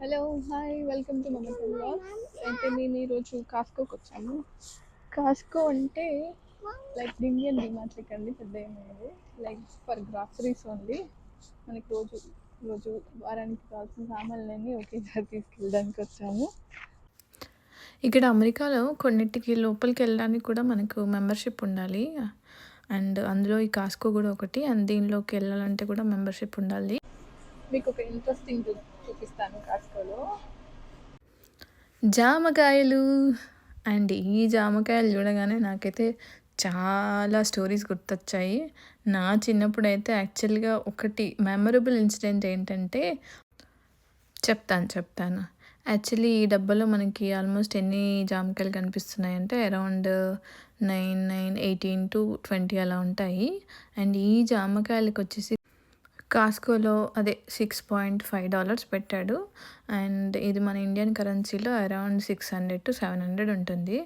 Hello hi welcome to Mamata vlogs. అయితే మేము ఈరోజు కాస్కోకి వచ్చాము. కాస్కో అంటే లైక్ ఇండియన్ డిమార్ట్ అండి, పెద్ద ఏమైంది లైక్ ఫర్ గ్రాసరీస్ ఓన్లీ. మనకి రోజు వారానికి కావాల్సిన సామాన్లన్నీ ఒకేసారి తీసుకెళ్ళడానికి వచ్చాము. ఇక్కడ అమెరికాలో కొన్నిటికి లోపలికి వెళ్ళడానికి కూడా మనకు మెంబర్షిప్ ఉండాలి. అండ్ అందులో ఈ కాస్కో కూడా ఒకటి. అండ్ దీనిలోకి వెళ్ళాలంటే కూడా మెంబర్షిప్ ఉండాలి. మీకు ఒక ఇంట్రెస్టింగ్ చూపిస్తాను. కాస్కోలో జామకాయలు. అండ్ ఈ జామకాయలు చూడగానే నాకైతే చాలా స్టోరీస్ గుర్తొచ్చాయి. నా చిన్నప్పుడైతే యాక్చువల్గా ఒకటి మెమరబుల్ ఇన్సిడెంట్ ఏంటంటే చెప్తాను. యాక్చువల్లీ ఈ డబ్బాలో మనకి ఆల్మోస్ట్ ఎన్ని జామకాయలు కనిపిస్తున్నాయంటే అరౌండ్ 18 to 20 అలా ఉంటాయి. అండ్ ఈ జామకాయలకు వచ్చేసి కాస్కోలో అదే $6.5 పెట్టాడు. అండ్ ఇది మన ఇండియన్ కరెన్సీలో అరౌండ్ 600 to 700 ఉంటుంది.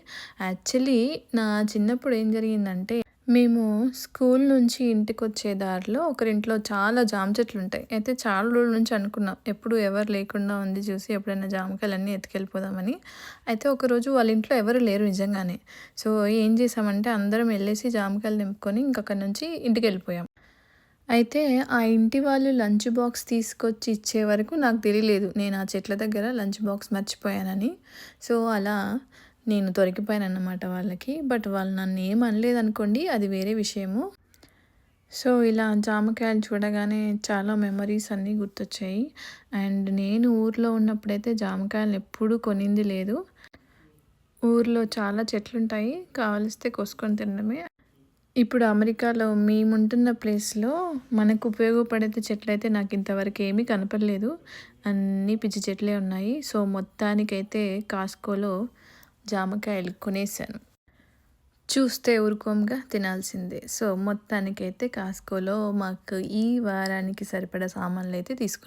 యాక్చువల్లీ నా చిన్నప్పుడు ఏం జరిగిందంటే, మేము స్కూల్ నుంచి ఇంటికి వచ్చే దారిలో ఒకరింట్లో చాలా జామ చెట్లు ఉంటాయి. అయితే చాలా రోజుల నుంచి అనుకున్నాం, ఎప్పుడు ఎవరు లేకుండా ఉంది చూసి ఎప్పుడైనా జామకాయలన్నీ ఎత్తుకెళ్ళిపోదామని. అయితే ఒకరోజు వాళ్ళ ఇంట్లో ఎవరు లేరు నిజంగానే. సో ఏం చేసామంటే అందరం వెళ్ళేసి జామకాయలు నింపుకొని ఇంక అక్కడి నుంచి ఇంటికి వెళ్ళిపోయాం. అయితే ఆ ఇంటి వాళ్ళు లంచ్ బాక్స్ తీసుకొచ్చి ఇచ్చే వరకు నాకు తెలియలేదు నేను ఆ చెట్ల దగ్గర లంచ్ బాక్స్ మర్చిపోయానని. సో అలా నేను దొరికిపోయానన్నమాట వాళ్ళకి. బట్ వాళ్ళు నన్ను ఏం అనలేదనుకోండి, అది వేరే విషయము. సో ఇలా జామకాయలు చూడగానే చాలా మెమరీస్ అన్నీ గుర్తొచ్చాయి. అండ్ నేను ఊర్లో ఉన్నప్పుడైతే జామకాయలు ఎప్పుడూ కొనింది లేదు. ఊర్లో చాలా చెట్లుంటాయి, కావలిస్తే కోసుకొని తినడమే. ఇప్పుడు అమెరికాలో మేముంటున్న ప్లేస్లో మనకు ఉపయోగపడే చెట్లయితే నాకు ఇంతవరకు ఏమీ కనపడలేదు. అన్నీ పిచ్చి చెట్లే ఉన్నాయి. సో మొత్తానికైతే కాస్కోలో జామకాయలు కొనేసాను. చూస్తే ఊరుకోముగా, తినాల్సిందే. సో మొత్తానికైతే కాస్కోలో మాకు ఈ వారానికి సరిపడా సామాన్లు అయితే తీసుకున్నాం.